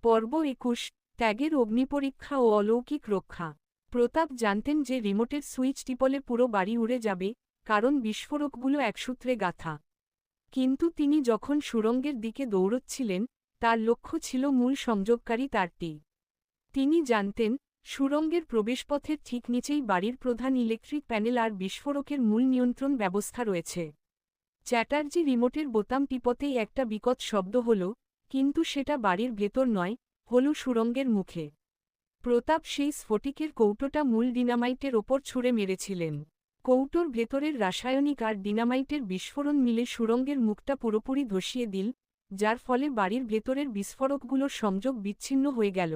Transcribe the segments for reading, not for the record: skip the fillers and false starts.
পর্ব ২১ ত্যাগের অগ্নিপরীক্ষা ও অলৌকিক রক্ষা। প্রতাপ জানতেন যে রিমোটের সুইচ টিপলে পুরো বাড়ি উড়ে যাবে, কারণ বিস্ফোরকগুলো একসূত্রে গাঁথা। কিন্তু তিনি যখন সুড়ঙ্গের দিকে দৌড়চ্ছিলেন, তার লক্ষ্য ছিল মূল সংযোগকারী তারটি। তিনি জানতেন, সুড়ঙ্গের প্রবেশপথের ঠিক নিচেই বাড়ির প্রধান ইলেকট্রিক প্যানেল আর বিস্ফোরকের মূল নিয়ন্ত্রণ ব্যবস্থা রয়েছে। চ্যাটার্জি রিমোটের বোতাম টিপতেই একটা বিকট শব্দ হল, কিন্তু সেটা বাড়ির ভেতর নয়, হল সুড়ঙ্গের মুখে। প্রতাপ সেই স্ফটিকের কৌটোটা মূল ডিনামাইটের ওপর ছুঁড়ে মেরেছিলেন। কৌটোর ভেতরের রাসায়নিক আর ডিনামাইটের বিস্ফোরণ মিলে সুড়ঙ্গের মুখটা পুরোপুরি ধসিয়ে দিল, যার ফলে বাড়ির ভেতরের বিস্ফোরকগুলোর সংযোগ বিচ্ছিন্ন হয়ে গেল।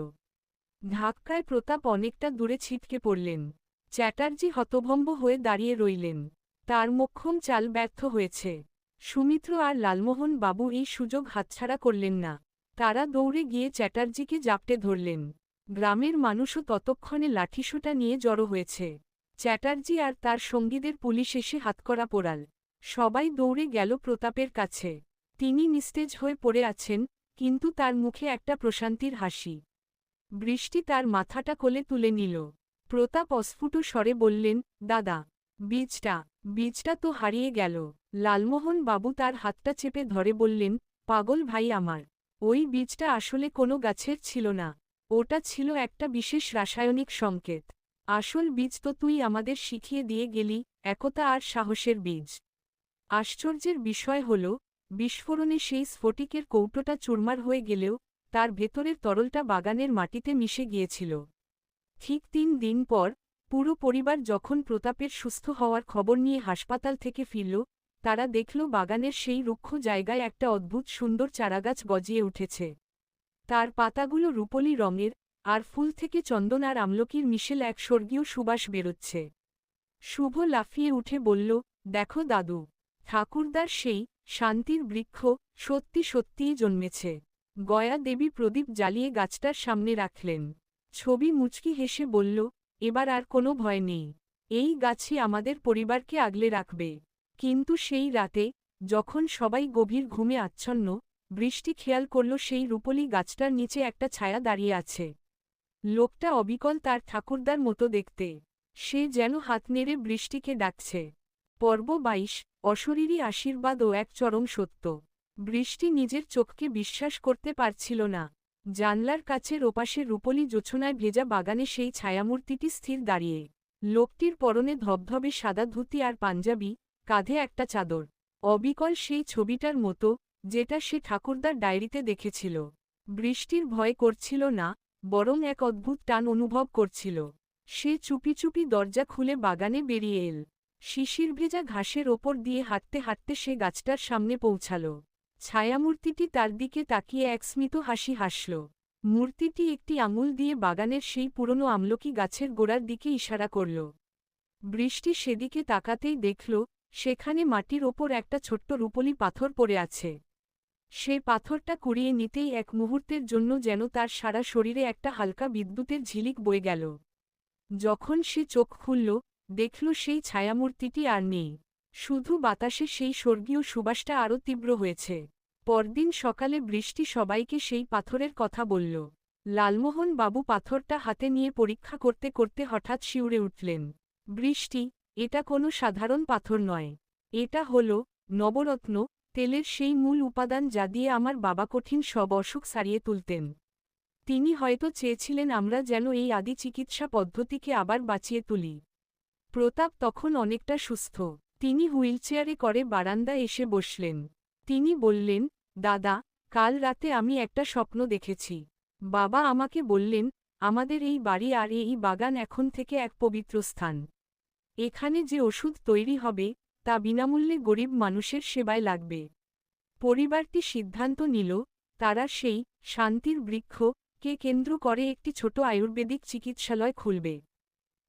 ধাক্কায় প্রতাপ অনেকটা দূরে ছিটকে পড়লেন। চ্যাটার্জি হতভম্ব হয়ে দাঁড়িয়ে রইলেন। তার মোক্ষম চাল ব্যর্থ হয়েছে। সুমিত্র আর লালমোহন বাবু এই সুযোগ হাতছাড়া করলেন না। তারা দৌড়ে গিয়ে চ্যাটার্জিকে জাপটে ধরলেন। গ্রামের মানুষও ততক্ষণে লাঠিসোঁটা নিয়ে জড়ো হয়েছে। চ্যাটার্জি আর তার সঙ্গীদের পুলিশ এসে হাতকড়া পোড়াল। সবাই দৌড়ে গেল প্রতাপের কাছে। তিনি নিস্তেজ হয়ে পড়ে আছেন, কিন্তু তার মুখে একটা প্রশান্তির হাসি। বৃষ্টি তার মাথাটা কোলে তুলে নিল। প্রতাপ অস্ফুট স্বরে বললেন, দাদা, বীজটা তো হারিয়ে গেল। লালমোহন বাবু তার হাতটা চেপে ধরে বললেন, পাগল ভাই আমার, ওই বীজটা আসলে কোনো গাছের ছিল না। ওটা ছিল একটা বিশেষ রাসায়নিক সংকেত। আসল বীজ তো তুই আমাদের শিখিয়ে দিয়ে গেলি, একতা আর সাহসের বীজ। আশ্চর্যের বিষয় হল, বিস্ফোরণে সেই স্ফটিকের কৌটোটা চুরমার হয়ে গেলেও তার ভেতরের তরলটা বাগানের মাটিতে মিশে গিয়েছিল। ঠিক ৩ দিন পর, পুরো পরিবার যখন প্রতাপের সুস্থ হওয়ার খবর নিয়ে হাসপাতাল থেকে ফিরল, তারা দেখল বাগানের সেই রুক্ষ জায়গায় একটা অদ্ভুত সুন্দর চারাগাছ গজিয়ে উঠেছে। তার পাতাগুলো রূপলি রঙের, আর ফুল থেকে চন্দন আর আমলকির মিশেল এক স্বর্গীয় সুবাস বেরোচ্ছে। শুভ লাফিয়ে উঠে বলল, দেখো দাদু, ঠাকুরদার সেই শান্তির বৃক্ষ সত্যি সত্যিই জন্মেছে। গয়া দেবী প্রদীপ জ্বালিয়ে গাছটার সামনে রাখলেন। ছবি মুচকি হেসে বলল, এবার আর কোনো ভয় নেই। এই গাছই আমাদের পরিবারকে আগলে রাখবে। কিন্তু সেই রাতে, যখন সবাই গভীর ঘুমে আচ্ছন্ন, বৃষ্টি খেয়াল করল সেই রূপলি গাছটার নিচে একটা ছায়া দাঁড়িয়ে আছে। লোকটা অবিকল তার ঠাকুরদার মতো দেখতে। সে যেন হাত নেড়ে বৃষ্টিকে ডাকছে। পর্ব ২২ অশরীরী আশীর্বাদ ও এক চরম সত্য। বৃষ্টি নিজের চোখকে বিশ্বাস করতে পারছিল না। জানলার কাছের ওপাশে রূপলি জোছনায় ভেজা বাগানে সেই ছায়ামূর্তিটি স্থির দাঁড়িয়ে। লোকটির পরনে ধবধবে সাদা ধুতি আর পাঞ্জাবি, কাঁধে একটা চাদর। অবিকল সেই ছবিটার মতো, যেটা সে ঠাকুরদার ডায়েরিতে দেখেছিল। বৃষ্টির ভয় করছিল না, বরং এক অদ্ভুত টান অনুভব করছিল। সে চুপি চুপি দরজা খুলে বাগানে বেরিয়ে এল। শিশির ভেজা ঘাসের ওপর দিয়ে হাঁটতে হাঁটতে সে গাছটার সামনে পৌঁছাল। ছায়ামূর্তিটি তার দিকে তাকিয়ে এক স্মিত হাসি হাসল। মূর্তিটি একটি আঙুল দিয়ে বাগানের সেই পুরনো আমলকি গাছের গোড়ার দিকে ইশারা করল। বৃষ্টি সেদিকে তাকাতেই দেখল, সেখানে মাটির ওপর একটা ছোট্ট রূপলি পাথর পড়ে আছে। সে পাথরটা কুড়িয়ে নিতেই এক মুহূর্তের জন্য যেন তার সারা শরীরে একটা হালকা বিদ্যুতের ঝিলিক বয়ে গেল। যখন সে চোখ খুলল, দেখল সেই ছায়ামূর্তিটি আর নেই। শুধু বাতাসে সেই স্বর্গীয় সুবাসটা আরও তীব্র হয়েছে। পরদিন সকালে বৃষ্টি সবাইকে সেই পাথরের কথা বলল। লালমোহন বাবু পাথরটা হাতে নিয়ে পরীক্ষা করতে করতে হঠাৎ শিউরে উঠলেন। বৃষ্টি, এটা কোনো সাধারণ পাথর নয়। এটা হল নবরত্ন, তেলের সেই মূল উপাদান যা দিয়ে আমার বাবা কঠিন সব অসুখ সারিয়ে তুলতেন। তিনি হয়তো চেয়েছিলেন আমরা যেন এই আদি চিকিৎসা পদ্ধতিকে আবার বাঁচিয়ে তুলি। প্রতাপ তখন অনেকটা সুস্থ। তিনি হুইলচেয়ারে করে বারান্দায় এসে বসলেন। তিনি বললেন, দাদা, কাল রাতে আমি একটা স্বপ্ন দেখেছি। বাবা আমাকে বললেন, আমাদের এই বাড়ি আর এই বাগান এখন থেকে এক পবিত্র স্থান। এখানে যে ওষুধ তৈরি হবে, তা বিনামূল্যে গরিব মানুষের সেবায় লাগবে। পরিবারটি সিদ্ধান্ত নিল, তারা সেই শান্তির বৃক্ষকে কেন্দ্র করে একটি ছোট আয়ুর্বেদিক চিকিৎসালয় খুলবে।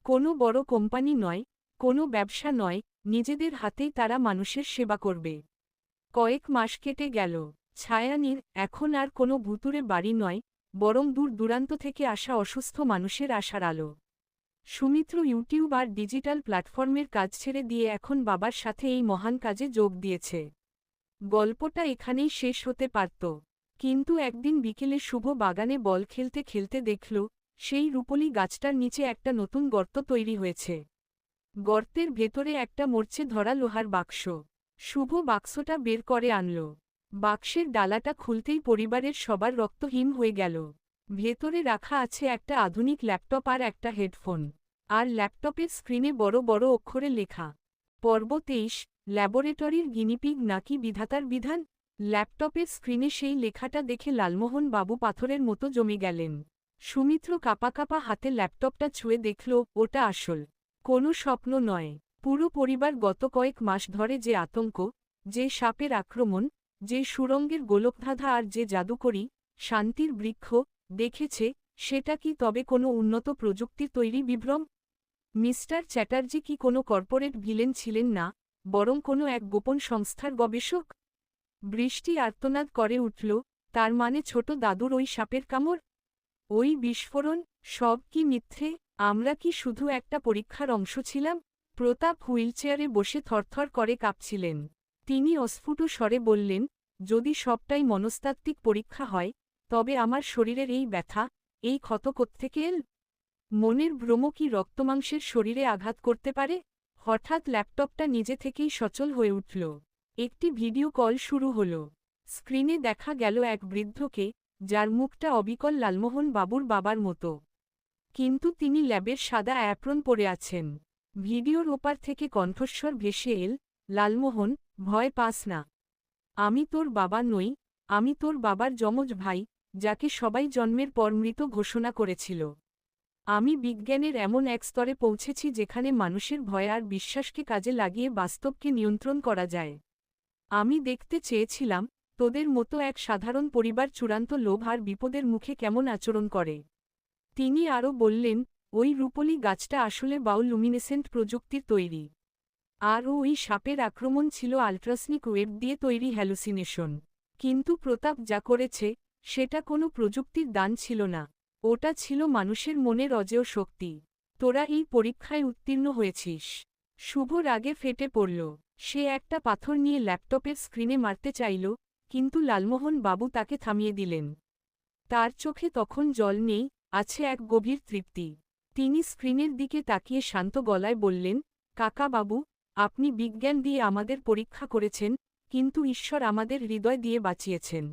কোনো বড় কোম্পানি নয়, কোনো ব্যবসা নয়, নিজেদের হাতেই তারা মানুষের সেবা করবে। কয়েক মাস কেটে গেল। ছায়ানীর এখন আর কোনো ভুতুরে বাড়ি নয়, বরং দূর দূরান্ত থেকে আসা অসুস্থ মানুষের আশার আলো। সুমিত্র ইউটিউব আর ডিজিটাল প্ল্যাটফর্মের কাজ ছেড়ে দিয়ে এখন বাবার সাথে এই মহান কাজে যোগ দিয়েছে। গল্পটা এখানেই শেষ হতে পারত, কিন্তু একদিন বিকেলে শুভ বাগানে বল খেলতে খেলতে দেখল সেই রূপলি গাছটার নিচে একটা নতুন গর্ত তৈরি হয়েছে। গর্তের ভেতরে একটা মরচে ধরা লোহার বাক্স। শুভ বাক্সটা বের করে আনল। বাক্সের ডালাটা খুলতেই পরিবারের সবার রক্ত হিম হয়ে গেল। ভেতরে রাখা আছে একটা আধুনিক ল্যাপটপ আর একটা হেডফোন। আর ল্যাপটপের স্ক্রিনে বড় বড় অক্ষরে লেখা, পর্ব 23, ল্যাবরেটরির গিনিপিগ নাকি বিধাতার বিধান। ল্যাপটপের স্ক্রিনে সেই লেখাটা দেখে লালমোহন বাবু পাথরের মতো জমে গেলেন। সুমিত্র কাঁপা কাঁপা হাতে ল্যাপটপটা ছুঁয়ে দেখল ওটা আসল, কোনো স্বপ্ন নয়। পুরো পরিবার গত কয়েক মাস ধরে যে আতঙ্ক, যে সাপের আক্রমণ, যে সুরঙ্গের গোলকধাঁধা আর যে জাদুকরী শান্তির বৃক্ষ দেখেছে, সেটা কি তবে কোনো উন্নত প্রযুক্তির তৈরি বিভ্রম? মিস্টার চ্যাটার্জি কি কোনো কর্পোরেট ভিলেন ছিলেন না, বরং কোনো এক গোপন সংস্থার গবেষক? বৃষ্টি আর্তনাদ করে উঠল, তার মানে ছোট দাদুর ওই সাপের কামড়, ওই বিস্ফোরণ, সব কি মিথ্যে? আমরা কি শুধু একটা পরীক্ষার অংশ ছিলাম? প্রতাপ হুইলচেয়ারে বসে থরথর করে কাঁপছিলেন। তিনি অস্ফুট স্বরে বললেন, যদি সবটাই মনস্তাত্ত্বিক পরীক্ষা হয়, তবে আমার শরীরের এই ব্যথা, এই ক্ষত কোত্থেকে এল? মনের ভ্রম কি রক্তমাংসের শরীরে আঘাত করতে পারে? হঠাৎ ল্যাপটপটা নিজে থেকেই সচল হয়ে উঠল। একটি ভিডিও কল শুরু হল। স্ক্রিনে দেখা গেল এক বৃদ্ধকে, যার মুখটা অবিকল লালমোহন বাবুর বাবার মতো। কিন্তু তিনি ল্যাবের সাদা অ্যাপ্রন পরে আছেন। ভিডিওর ওপার থেকে কণ্ঠস্বর ভেসে এল, লালমোহন, ভয় পাস না। আমি তোর বাবা নই, আমি তোর বাবার যমজ ভাই, যাকে সবাই জন্মের পর মৃত ঘোষণা করেছিল। আমি বিজ্ঞানের এমন এক স্তরে পৌঁছেছি যেখানে মানুষের ভয় আর বিশ্বাসকে কাজে লাগিয়ে বাস্তবকে নিয়ন্ত্রণ করা যায়। আমি দেখতে চেয়েছিলাম, তোদের মতো এক সাধারণ পরিবার চূড়ান্ত লোভ আর বিপদের মুখে কেমন আচরণ করে। তিনি আরও বললেন, ওই রূপলি গাছটা আসলে বায়োলুমিনেসেন্ট প্রযুক্তির তৈরি। আর ওই সাপের আক্রমণ ছিল আল্ট্রাসনিক ওয়েব দিয়ে তৈরি হ্যালুসিনেশন। কিন্তু প্রতাপ যা করেছে, সেটা কোনো প্রযুক্তির দান ছিল না, ওটা ছিল মানুষের মনের অজেয় শক্তি। তোরা এই পরীক্ষায় উত্তীর্ণ হয়েছিস। শুভ রাগে ফেটে পড়ল। সে একটা পাথর নিয়ে ল্যাপটপের স্ক্রিনে মারতে চাইল, কিন্তু লালমোহন বাবু তাকে থামিয়ে দিলেন। তার চোখে তখন জল নেই, আছে এক গভীর তৃপ্তি। তিনি স্ক্রিনের দিকে তাকিয়ে শান্ত গলায় বললেন, কাকা বাবু, আপনি বিজ্ঞান দিয়ে আমাদের পরীক্ষা করেছেন, কিন্তু ঈশ্বর আমাদের হৃদয় দিয়ে বাঁচিয়েছেন।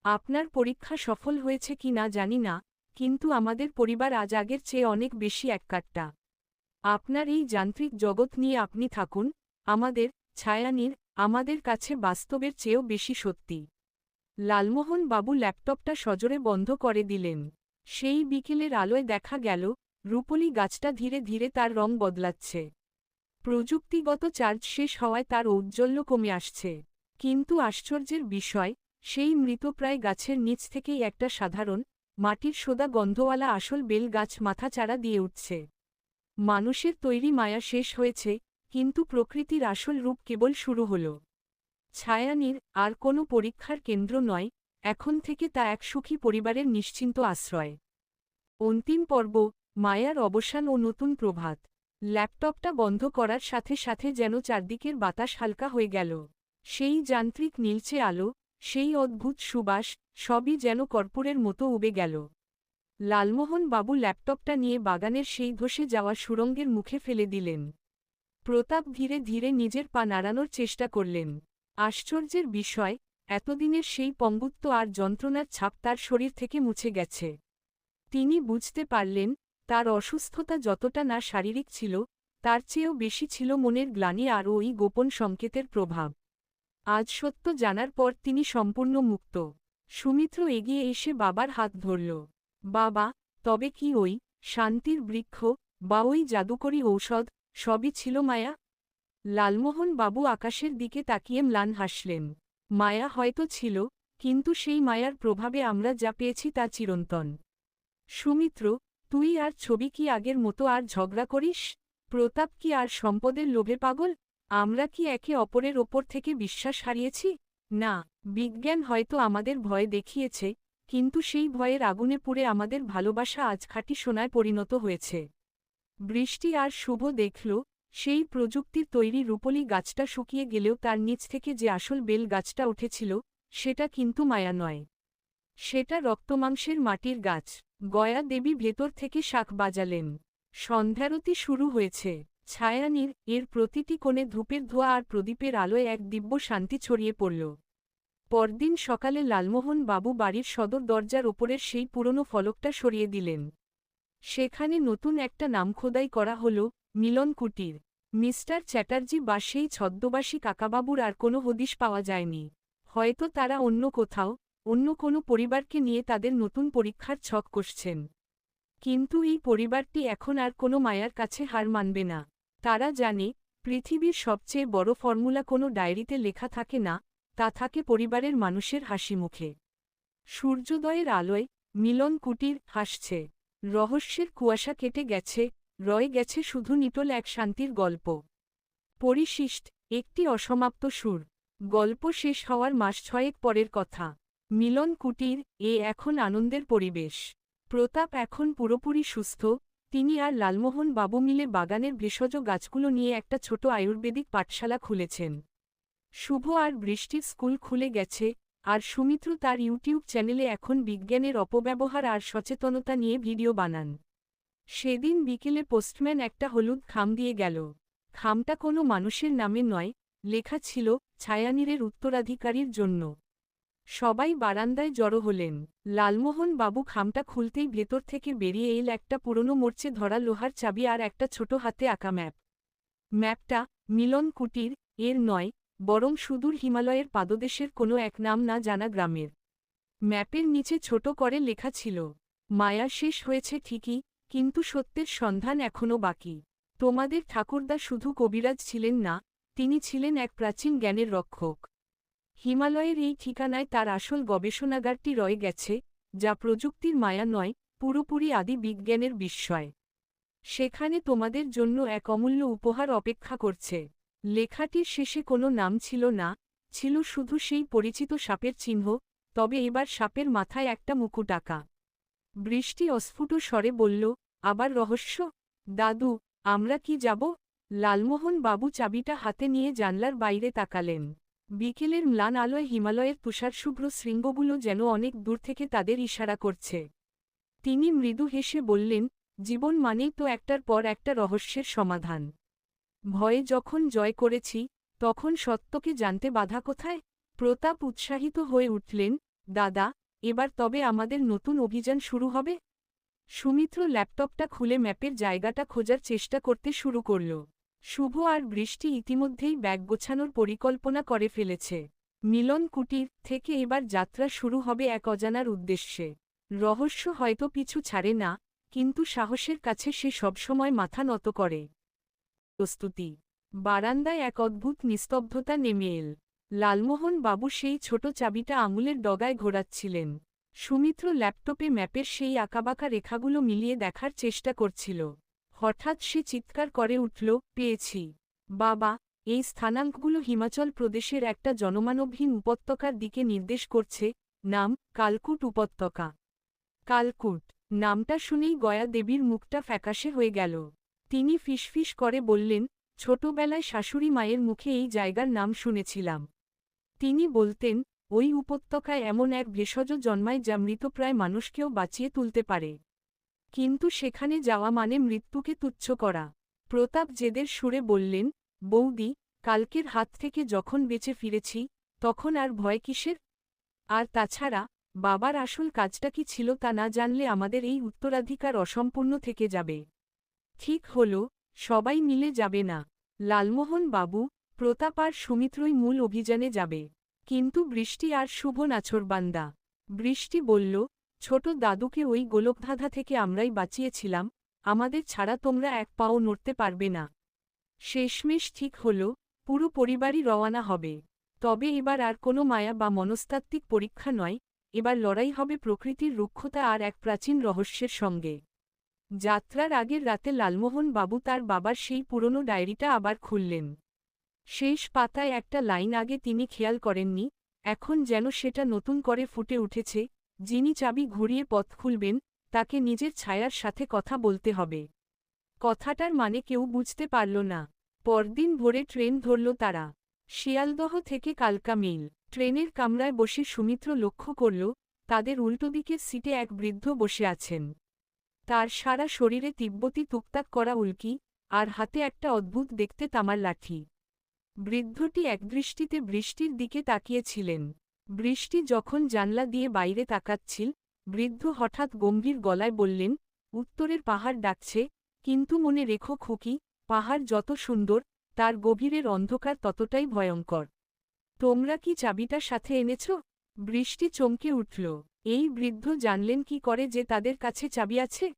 আপনার পরীক্ষা সফল হয়েছে কি না জানি না, কিন্তু আমাদের পরিবার আজ আগের চেয়ে অনেক বেশি এককাট্টা। আপনার এই যান্ত্রিক জগৎ নিয়ে আপনি থাকুন, আমাদের ছায়ানীর, আমাদের কাছে বাস্তবের চেয়েও বেশি সত্যি। লালমোহন বাবু ল্যাপটপটা সজোরে বন্ধ করে দিলেন। সেই বিকেলের আলোয় দেখা গেল, রূপলি গাছটা ধীরে ধীরে তার রং বদলাচ্ছে। প্রযুক্তিগত চার্জ শেষ হওয়ায় তার ঔজ্জ্বল্য কমে আসছে। কিন্তু আশ্চর্যের বিষয়, সেই মৃতপ্রায় গাছের নিচ থেকেই একটা সাধারণ, মাটির সোদা গন্ধওয়ালা আসল বেল গাছ মাথা চাড়া দিয়ে উঠছে। মানুষের তৈরি মায়া শেষ হয়েছে, কিন্তু প্রকৃতির আসল রূপ কেবল শুরু হল। ছায়ানীর আর কোনো পরীক্ষার কেন্দ্র নয়, এখন থেকে তা এক সুখী পরিবারের নিশ্চিন্ত আশ্রয়। অন্তিম পর্ব, মায়ার অবসান ও নতুন প্রভাত। ল্যাপটপটা বন্ধ করার সাথে সাথে যেন চারদিকের বাতাস হালকা হয়ে গেল। সেই যান্ত্রিক নীলচে আলো, সেই অদ্ভুত সুবাস, সবই যেন কর্পূরের মতো উবে গেল। লালমোহন বাবু ল্যাপটপটা নিয়ে বাগানের সেই ধসে যাওয়া সুরঙ্গের মুখে ফেলে দিলেন। প্রতাপ ধীরে ধীরে নিজের পা নাড়ানোর চেষ্টা করলেন। আশ্চর্যের বিষয়, এতদিনের সেই পঙ্গুত্ব আর যন্ত্রণার ছাপ তার শরীর থেকে মুছে গেছে। তিনি বুঝতে পারলেন, তার অসুস্থতা যতটা না শারীরিক ছিল, তার চেয়েও বেশি ছিল মনের গ্লানি আর ওই গোপন সংকেতের প্রভাব। আজ সত্য জানার পর তিনি সম্পূর্ণ মুক্ত। সুমিত্র এগিয়ে এসে বাবার হাত ধরল। বাবা, তবে কি ওই শান্তির বৃক্ষ বা ওই জাদুকরী ঔষধ সবই ছিল মায়া? লালমোহন বাবু আকাশের দিকে তাকিয়ে ম্লান হাসলেন। মায়া হয়তো ছিল, কিন্তু সেই মায়ার প্রভাবে আমরা যা পেয়েছি তা চিরন্তন। সুমিত্র, তুই আর ছবি কি আগের মতো আর ঝগড়া করিস? প্রতাপ কি আর সম্পদের লোভে পাগল? আমরা কি একে অপরের ওপর থেকে বিশ্বাস হারিয়েছি? না, বিজ্ঞান হয়তো আমাদের ভয় দেখিয়েছে, কিন্তু সেই ভয়ের আগুনে পুড়ে আমাদের ভালোবাসা আজ খাঁটি সোনায় পরিণত হয়েছে। বৃষ্টি আর শুভ দেখল, সেই প্রযুক্তির তৈরি রূপলি গাছটা শুকিয়ে গেলেও তার নিচ থেকে যে আসল বেল গাছটা উঠেছিল, সেটা কিন্তু মায়া নয়। সেটা রক্তমাংসের মাটির গাছ। গয়া দেবী ভেতর থেকে শাঁখ বাজালেন। সন্ধ্যারতি শুরু হয়েছে। ছায়ানীর এর প্রতিটি কোণে ধূপের ধোঁয়া আর প্রদীপের আলোয় এক দিব্য শান্তি ছড়িয়ে পড়ল। পরদিন সকালে লালমোহন বাবু বাড়ির সদর দরজার ওপরের সেই পুরনো ফলকটা সরিয়ে দিলেন। সেখানে নতুন একটা নাম খোদাই করা হল, মিলন কুটির। মিস্টার চ্যাটার্জি বা সেই ছদ্মবাসী কাকাবাবুর আর কোনো হদিশ পাওয়া যায়নি। হয়তো তারা অন্য কোথাও, অন্য কোনো পরিবারকে নিয়ে তাদের নতুন পরীক্ষার ছক কষছেন। কিন্তু এই পরিবারটি এখন আর কোনো মায়ার কাছে হার মানবে না। তারা জানে, পৃথিবীর সবচেয়ে বড় ফর্মুলা কোনো ডায়েরিতে লেখা থাকে না, তা থাকে পরিবারের মানুষের হাসিমুখে। সূর্যোদয়ের আলোয় মিলন কুটির হাসছে। রহস্যের কুয়াশা কেটে গেছে, রয়ে গেছে শুধু নিটল এক শান্তির গল্প। পরিশিষ্ট একটি অসমাপ্ত সুর। গল্প শেষ হওয়ার মাস ছয়েক পরের কথা। মিলন কুটির এখন আনন্দের পরিবেশ। প্রতাপ এখন পুরোপুরি সুস্থ। তিনি আর লালমোহন বাবু মিলে বাগানের ভেষজ গাছগুলো নিয়ে একটা ছোট আয়ুর্বেদিক পাঠশালা খুলেছেন। শুভ আর বৃষ্টির স্কুল খুলে গেছে, আর সুমিত্র তার ইউটিউব চ্যানেলে এখন বিজ্ঞানের অপব্যবহার আর সচেতনতা নিয়ে ভিডিও বানান। সেদিন বিকেলে পোস্টম্যান একটা হলুদ খাম দিয়ে গেল। খামটা কোনো মানুষের নামে নয়, লেখা ছিল ছায়ানীরের উত্তরাধিকারীর জন্য। সবাই বারান্দায় জড়ো হলেন। লালমোহন বাবু খামটা খুলতেই ভেতর থেকে বেরিয়ে এল একটা পুরনো মরচে ধরা লোহার চাবি আর একটা ছোট হাতে আঁকা ম্যাপ। ম্যাপটা মিলন কুটির এর নয়, বরং সুদূর হিমালয়ের পাদদেশের কোনো এক নাম না জানা গ্রামের। ম্যাপের নিচে ছোট করে লেখা ছিল, মায়া শেষ হয়েছে ঠিকই, কিন্তু সত্যের সন্ধান এখনও বাকি। তোমাদের ঠাকুরদা শুধু কবিরাজ ছিলেন না, তিনি ছিলেন এক প্রাচীন জ্ঞানের রক্ষক। হিমালয়ের এই ঠিকানায় তার আসল গবেষণাগারটি রয়ে গেছে, যা প্রযুক্তির মায়া নয়, পুরোপুরি আদি বিজ্ঞানের বিস্ময়। সেখানে তোমাদের জন্য এক অমূল্য উপহার অপেক্ষা করছে। লেখাটির শেষে কোনো নাম ছিল না, ছিল শুধু সেই পরিচিত সাপের চিহ্ন, তবে এবার সাপের মাথায় একটা মুকুট আঁকা। বৃষ্টি অস্ফুট স্বরে বলল, আবার রহস্য? দাদু, আমরা কি যাব? লালমোহন বাবু চাবিটা হাতে নিয়ে জানলার বাইরে তাকালেন। বিকেলের ম্লান আলোয় হিমালয়ের তুষারশুভ্র শৃঙ্গগুলো যেন অনেক দূর থেকে তাদের ইশারা করছে। তিনি মৃদু হেসে বললেন, জীবন মানেই তো একটার পর একটা রহস্যের সমাধান। ভয়ে যখন জয় করেছি, তখন সত্যকে জানতে বাধা কোথায়? প্রতাপ উৎসাহিত হয়ে উঠলেন, দাদা, এবার তবে আমাদের নতুন অভিযান শুরু হবে? সুমিত্র ল্যাপটপটা খুলে ম্যাপের জায়গাটা খোঁজার চেষ্টা করতে শুরু করল। শুভ আর বৃষ্টি ইতিমধ্যেই ব্যাগ গোছানোর পরিকল্পনা করে ফেলেছে। মিলন কুটির থেকে এবার যাত্রা শুরু হবে এক অজানার উদ্দেশ্যে। রহস্য হয়তো পিছু ছাড়ে না, কিন্তু সাহসের কাছে সে সবসময় মাথা নত করে। প্রস্তুতি। বারান্দায় এক অদ্ভুত নিস্তব্ধতা নেমে এল। লালমোহন বাবু সেই ছোট চাবিটা আঙুলের ডগায় ঘোরাচ্ছিলেন। সুমিত্র ল্যাপটপে ম্যাপের সেই আঁকাবাঁকা রেখাগুলো মিলিয়ে দেখার চেষ্টা করছিল। হঠাৎ সে চিৎকার করে উঠল, পেয়েছি! বাবা, এই স্থানাঙ্কগুলো হিমাচল প্রদেশের একটা জনমানবহীন উপত্যকার দিকে নির্দেশ করছে, নাম কালকুট উপত্যকা। কালকুট নামটা শুনেই গয়া দেবীর মুখটা ফ্যাকাশে হয়ে গেল। তিনি ফিসফিস করে বললেন, ছোটবেলায় শাশুড়ি মায়ের মুখে এই জায়গার নাম শুনেছিলাম। তিনি বলতেন, ওই উপত্যকায় এমন এক ভেষজ জন্মায় যা মৃতপ্রায় মানুষকেও বাঁচিয়ে তুলতে পারে। কিন্তু সেখানে যাওয়া মানে মৃত্যুকে তুচ্ছ করা। প্রতাপ জেদের সুরে বললেন, বৌদি, কালকের হাত থেকে যখন বেঁচে ফিরেছি, তখন আর ভয় কিসের? আর তাছাড়া, বাবার আসল কাজটা কি ছিল তা না জানলে আমাদের এই উত্তরাধিকার অসম্পূর্ণ থেকে যাবে। ঠিক হল, সবাই মিলে যাবে না। লালমোহন বাবু, প্রতাপ আর সুমিত্রই মূল অভিযানে যাবে। কিন্তু বৃষ্টি আর শুভ নাছোড়বান্দা। বৃষ্টি বলল, ছোট দাদুকে ওই গোলকধাঁধা থেকে আমরাই বাঁচিয়েছিলাম, আমাদের ছাড়া তোমরা এক পাও নড়তে পারবে না। শেষমেশ ঠিক হল, পুরো পরিবারই রওয়ানা হবে। তবে এবার আর কোনো মায়া বা মনস্তাত্ত্বিক পরীক্ষা নয়, এবার লড়াই হবে প্রকৃতির রুক্ষতা আর এক প্রাচীন রহস্যের সঙ্গে। যাত্রার আগের রাতে লালমোহন বাবু তার বাবার সেই পুরনো ডায়েরিটা আবার খুললেন। শেষ পাতায় একটা লাইন আগে তিনি খেয়াল করেননি, এখন যেন সেটা নতুন করে ফুটে উঠেছে, যিনি চাবি ঘুরিয়ে পথ খুলবেন, তাকে নিজের ছায়ার সাথে কথা বলতে হবে। কথাটার মানে কেউ বুঝতে পারল না। পরদিন ভোরে ট্রেন ধরল তারা। শিয়ালদহ থেকে কালকা মেইল। ট্রেনের কামরায় বসে সুমিত্র লক্ষ্য করল, তাদের উল্টো দিকের সিটে এক বৃদ্ধ বসে আছেন। তার সারা শরীরে তিব্বতী তুকতাক করা উল্কি, আর হাতে একটা অদ্ভুত দেখতে তামার লাঠি। বৃদ্ধটি একদৃষ্টিতে বৃষ্টির দিকে তাকিয়েছিলেন। বৃষ্টি যখন জানলা দিয়ে বাইরে তাকাচ্ছিল, বৃদ্ধ হঠাৎ গম্ভীর গলায় বললেন, উত্তরের পাহাড় ডাকছে, কিন্তু মনে রেখো খুকি, পাহাড় যত সুন্দর, তার গভীরের অন্ধকার ততটাই ভয়ঙ্কর। তোমরা কি চাবিটা সাথে এনেছ? বৃষ্টি চমকে উঠল। এই বৃদ্ধ জানলেন কি করে যে তাদের কাছে চাবি আছে?